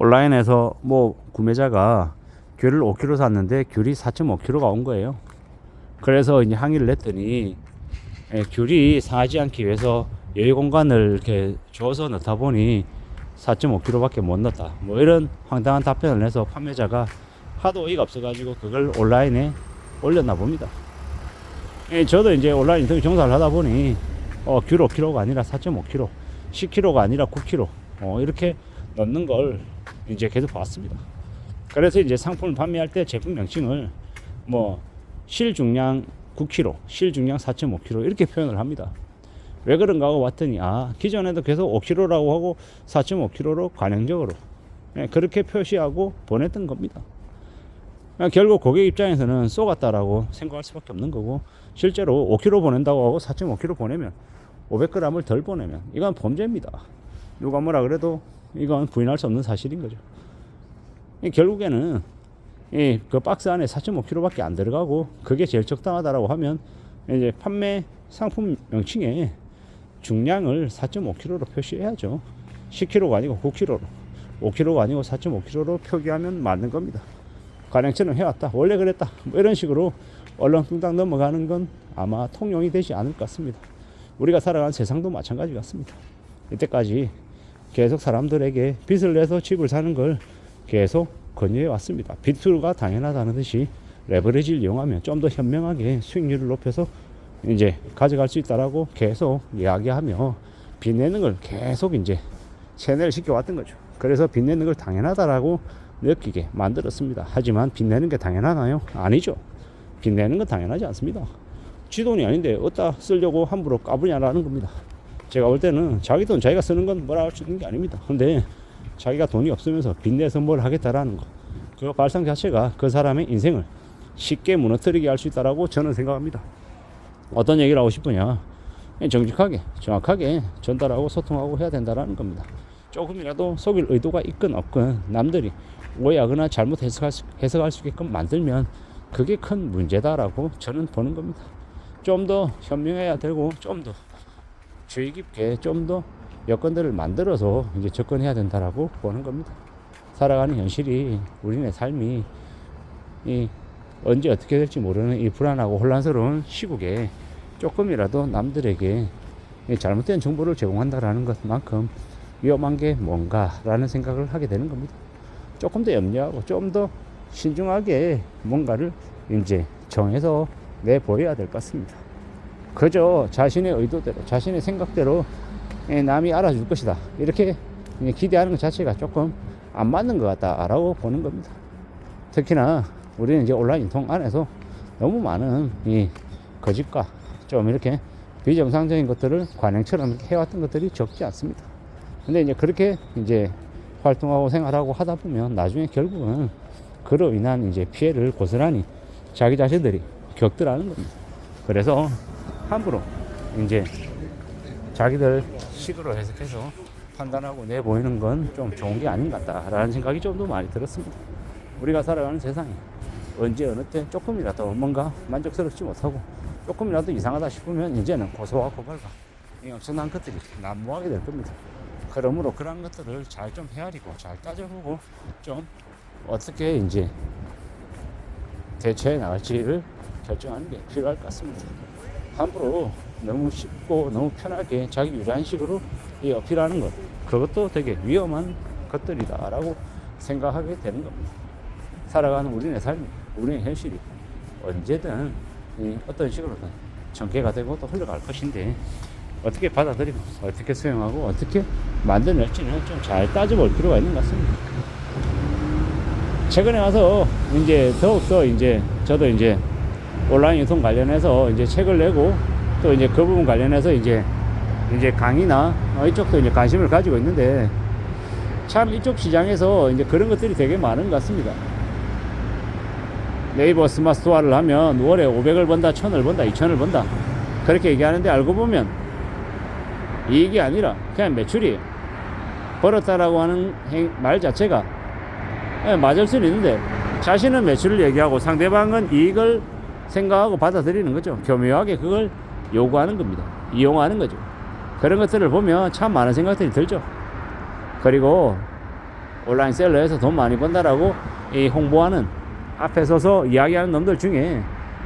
온라인에서 뭐 구매자가 귤을 5kg 샀는데 귤이 4.5kg가 온 거예요. 그래서 이제 항의를 냈더니 귤이 상하지 않기 위해서 여유 공간을 이렇게 줘서 넣다 보니 4.5kg밖에 못 넣었다. 뭐 이런 황당한 답변을 해서 판매자가 하도 어이가 없어가지고 그걸 온라인에 올렸나 봅니다. 저도 이제 온라인 인터뷰 종사를 하다 보니 귤 5kg가 아니라 4.5kg, 10kg가 아니라 9kg 이렇게 넣는 걸 이제 계속 봤습니다. 그래서 이제 상품을 판매할 때 제품 명칭을 뭐 실중량 9kg, 실중량 4.5kg 이렇게 표현을 합니다. 왜 그런가 하고 봤더니 기존에도 계속 5kg라고 하고 4.5kg로 관행적으로 그렇게 표시하고 보냈던 겁니다. 결국 고객 입장에서는 쏘갔다라고 생각할 수밖에 없는 거고, 실제로 5kg 보낸다고 하고 4.5kg 보내면 500g을 덜 보내면 이건 범죄입니다. 누가 뭐라 그래도 이건 부인할 수 없는 사실인 거죠. 결국에는 그 박스 안에 4.5kg밖에 안 들어가고 그게 제일 적당하다라고 하면 이제 판매 상품 명칭에 중량을 4.5kg로 표시해야죠. 10kg가 아니고 9kg로, 5kg가 아니고 4.5kg로 표기하면 맞는 겁니다. 관행처럼 해왔다, 원래 그랬다, 뭐 이런 식으로 얼렁뚱땅 넘어가는 건 아마 통용이 되지 않을 것 같습니다. 우리가 살아가는 세상도 마찬가지 같습니다. 이때까지 계속 사람들에게 빚을 내서 집을 사는 걸 계속 권유해 왔습니다. 빚투가 당연하다는 듯이 레버리지를 이용하면 좀 더 현명하게 수익률을 높여서 이제 가져갈 수 있다라고 계속 이야기하며 빚 내는 걸 계속 이제 세뇌를 시켜왔던 거죠. 그래서 빚 내는 걸 당연하다라고 느끼게 만들었습니다. 하지만 빚 내는 게 당연하나요? 아니죠. 빚 내는 건 당연하지 않습니다. 지 돈이 아닌데 어디다 쓰려고 함부로 까부냐라는 겁니다. 제가 볼 때는 자기 돈 자기가 쓰는 건 뭐라 할 수 있는 게 아닙니다. 근데 자기가 돈이 없으면서 빚내서 뭘 하겠다라는 거, 그 발상 자체가 그 사람의 인생을 쉽게 무너뜨리게 할 수 있다라고 저는 생각합니다. 어떤 얘기를 하고 싶으냐, 정직하게 정확하게 전달하고 소통하고 해야 된다라는 겁니다. 조금이라도 속일 의도가 있건 없건 남들이 오해하거나 잘못 해석할 수 있게끔 만들면 그게 큰 문제다라고 저는 보는 겁니다. 좀 더 현명해야 되고 좀 더 주의 깊게 좀 더 여건들을 만들어서 이제 접근해야 된다라고 보는 겁니다. 살아가는 현실이, 우리네 삶이 언제 어떻게 될지 모르는 이 불안하고 혼란스러운 시국에 조금이라도 남들에게 잘못된 정보를 제공한다라는 것만큼 위험한 게 뭔가라는 생각을 하게 되는 겁니다. 조금 더 염려하고 좀 더 신중하게 뭔가를 이제 정해서 내보여야 될 것 같습니다. 그저 자신의 의도대로, 자신의 생각대로 남이 알아줄 것이다 이렇게 기대하는 것 자체가 조금 안 맞는 것 같다라고 보는 겁니다. 특히나 우리는 이제 온라인 유통 안에서 너무 많은 이 거짓과 좀 이렇게 비정상적인 것들을 관행처럼 해왔던 것들이 적지 않습니다. 근데 이제 그렇게 이제 활동하고 생활하고 하다 보면 나중에 결국은 그로 인한 이제 피해를 고스란히 자기 자신들이 겪더라는 겁니다. 그래서 함부로 이제 자기들 식으로 해석해서 판단하고 내보이는 건 좀 좋은 게 아닌 것 같다라는 생각이 좀 더 많이 들었습니다. 우리가 살아가는 세상이 언제 어느 때 조금이라도 뭔가 만족스럽지 못하고 조금이라도 이상하다 싶으면 이제는 고소와 고발과 이 엄청난 것들이 난무하게 될 겁니다. 그러므로 그런 것들을 잘 좀 헤아리고 잘 따져보고 좀 어떻게 이제 대처해 나갈지를 결정하는 게 필요할 것 같습니다. 함부로 너무 쉽고 너무 편하게 자기 유리한 식으로 이 어필하는 것, 그것도 되게 위험한 것들이다라고 생각하게 되는 겁니다. 살아가는 우리네 삶이, 우리네 현실이 언제든 어떤 식으로든 전개가 되고 또 흘러갈 것인데 어떻게 받아들이고 어떻게 수용하고 어떻게 만들어낼지는 좀 잘 따져볼 필요가 있는 것 같습니다. 최근에 와서 이제 더욱더 이제 저도 이제 온라인 유통 관련해서 이제 책을 내고 또 이제 그 부분 관련해서 이제 강의나 이쪽도 이제 관심을 가지고 있는데 참 이쪽 시장에서 이제 그런 것들이 되게 많은 것 같습니다. 네이버 스마트 스토어를 하면 월에 500을 번다, 1000을 번다, 2000을 번다 그렇게 얘기하는데 알고 보면 이익이 아니라 그냥 매출이에요. 벌었다라고 하는 말 자체가 맞을 수는 있는데 자신은 매출을 얘기하고 상대방은 이익을 생각하고 받아들이는 거죠. 교묘하게 그걸 요구하는 겁니다. 이용하는 거죠. 그런 것들을 보면 참 많은 생각들이 들죠. 그리고 온라인 셀러에서 돈 많이 번다라고 이 홍보하는 앞에 서서 이야기하는 놈들 중에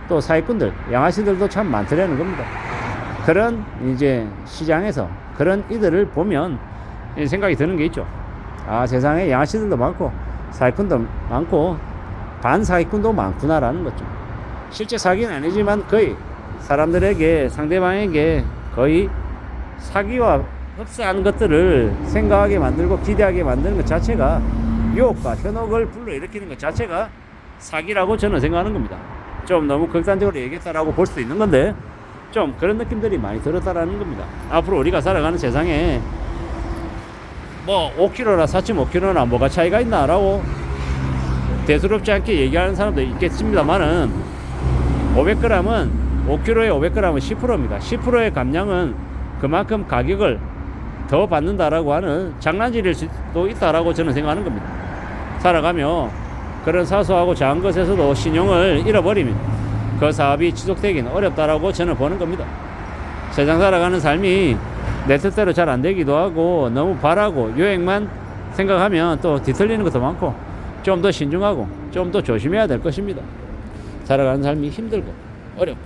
또 사기꾼들, 양아치들도 참 많더라는 겁니다. 그런 이제 시장에서 그런 이들을 보면 생각이 드는 게 있죠. 아, 세상에 양아치들도 많고 사기꾼도 많고 반사기꾼도 많구나라는 거죠. 실제 사기는 아니지만 거의 사람들에게, 상대방에게 거의 사기와 흡사한 것들을 생각하게 만들고 기대하게 만드는 것 자체가, 유혹과 현혹을 불러일으키는 것 자체가 사기라고 저는 생각하는 겁니다. 좀 너무 극단적으로 얘기했다라고 볼 수도 있는 건데, 좀 그런 느낌들이 많이 들었다라는 겁니다. 앞으로 우리가 살아가는 세상에 뭐 5kg나 4.5kg나 뭐가 차이가 있나라고 대수롭지 않게 얘기하는 사람도 있겠습니다만은, 500g은 5kg에 500g은 10%입니다. 10%의 감량은 그만큼 가격을 더 받는다라고 하는 장난질일 수도 있다라고 저는 생각하는 겁니다. 살아가며 그런 사소하고 작은 것에서도 신용을 잃어버리면 그 사업이 지속되기는 어렵다라고 저는 보는 겁니다. 세상 살아가는 삶이 내 뜻대로 잘 안 되기도 하고, 너무 바라고 유행만 생각하면 또 뒤틀리는 것도 많고, 좀 더 신중하고 좀 더 조심해야 될 것입니다. 살아가는 삶이 힘들고 어렵고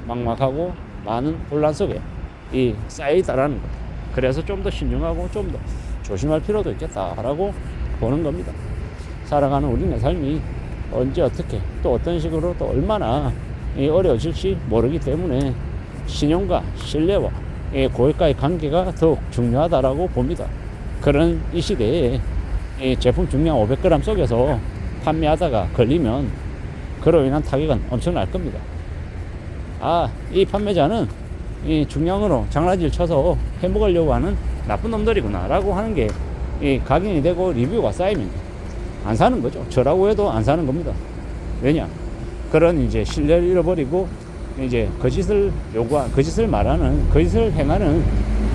막막하고 많은 혼란 속에 이 쌓여있다라는 것. 그래서 좀 더 신중하고 좀 더 조심할 필요도 있겠다라고 보는 겁니다. 살아가는 우리네 삶이 언제 어떻게 또 어떤 식으로 또 얼마나 어려워질지 모르기 때문에 신용과 신뢰와 고객과의 관계가 더욱 중요하다라고 봅니다. 그런 이 시대에 이 제품 중량 500g 속에서 판매하다가 걸리면 그로 인한 타격은 엄청날 겁니다. 아, 이 판매자는 이 중량으로 장난질 쳐서 해먹으려고 하는 나쁜 놈들이구나 라고 하는 게 이 각인이 되고 리뷰가 쌓이면 안 사는 거죠. 저라고 해도 안 사는 겁니다. 왜냐? 그런 이제 신뢰를 잃어버리고 이제 거짓을 요구한, 거짓을 말하는, 거짓을 행하는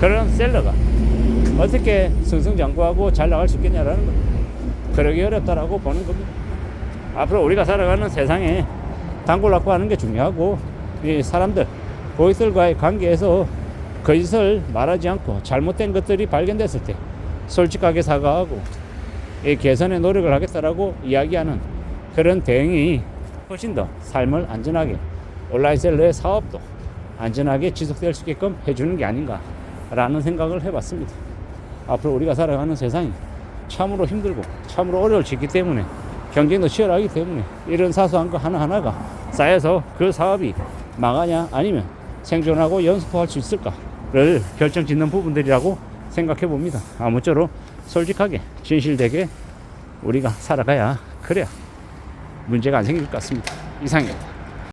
그런 셀러가 어떻게 승승장구하고 잘 나갈 수 있겠냐라는 겁니다. 그러기 어렵다라고 보는 겁니다. 앞으로 우리가 살아가는 세상에 단골 확보하는 게 중요하고, 이 사람들, 고객들과의 관계에서 거짓을 말하지 않고 잘못된 것들이 발견됐을 때 솔직하게 사과하고 이 개선의 노력을 하겠다라고 이야기하는 그런 대응이 훨씬 더 삶을 안전하게, 온라인 셀러의 사업도 안전하게 지속될 수 있게끔 해주는 게 아닌가라는 생각을 해봤습니다. 앞으로 우리가 살아가는 세상이 참으로 힘들고 참으로 어려울 수 있기 때문에, 경쟁도 치열하기 때문에 이런 사소한 거 하나하나가 쌓여서 그 사업이 망하냐 아니면 생존하고 연습할 수 있을까를 결정짓는 부분들이라고 생각해 봅니다. 아무쪼록 솔직하게 진실되게 우리가 살아가야, 그래야 문제가 안 생길 것 같습니다. 이상입니다.